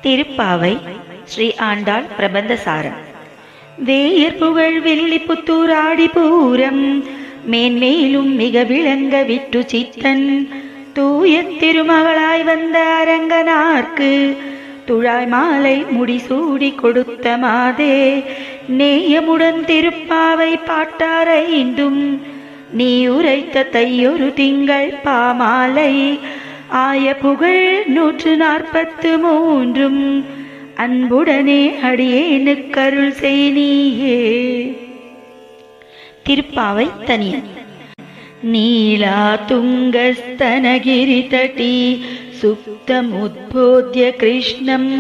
Thiruppavai Sri Andal பிரபந்தசாரம். Wear புகழ் வில்லிபுத்தூர் ஆடிப்பூரம் மேன்மேலும் மிக விளங்க விட்டு சித்தன் தூய திருமகளாய் வந்த அரங்கனார்க்கு துழாய் மாலை முடிசூடி கொடுத்த மாதே நேயமுடன் திருப்பாவை பாட்டாரைந்தும் நீ உரைத்த தையொரு திங்கள் பாமாலை ஆய புகழ் 143 அன்புடனே அடியேனுக்கருள் செய்னியே. திருப்பாவை தனியன். நீலா துங்கஸ்தனகிரி தட்டி சுப்தம் உத்போத்ய கிருஷ்ணம்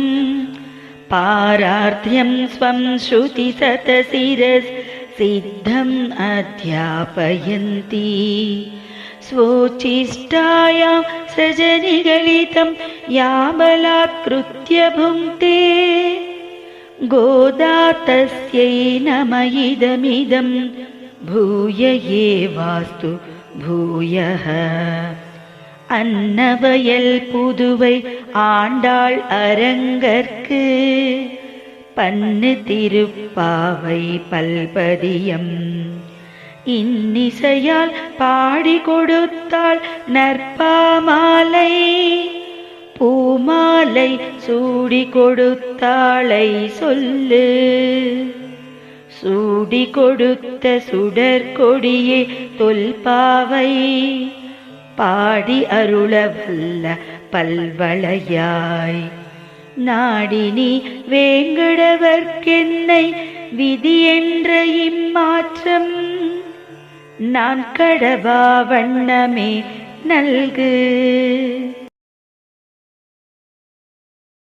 பாரார்த்தியம் ஸ்வம் ஸ்ருதி சதசிரஸ் சித்தம் அத்யாபயந்தி स्वोचिष्टायां सृजनिगलितं याबलात्कृत्य भुङ्क्ते गोदा तस्यै नम इदमिदं भूय एवास्तु भूयः. அன்னவயல் புதுவை ஆண்டாள் அரங்கற்கு பன்னு திருப்பாவை பல்பதியம் இன்னிசையால் பாடி கொடுத்தாள் நற்பாமாலை பூமாலை சூடி கொடுத்தாளை சொல்லு. சூடி கொடுத்த சுடற்கொடியே தொல்பாவை பாடி அருளவல்ல பல்வளையாய் நாடினி வேங்கடவர்க்கென்னை விதி என்ற இம்மாற்றம் நான் கடவா வண்ணமே நல்கு.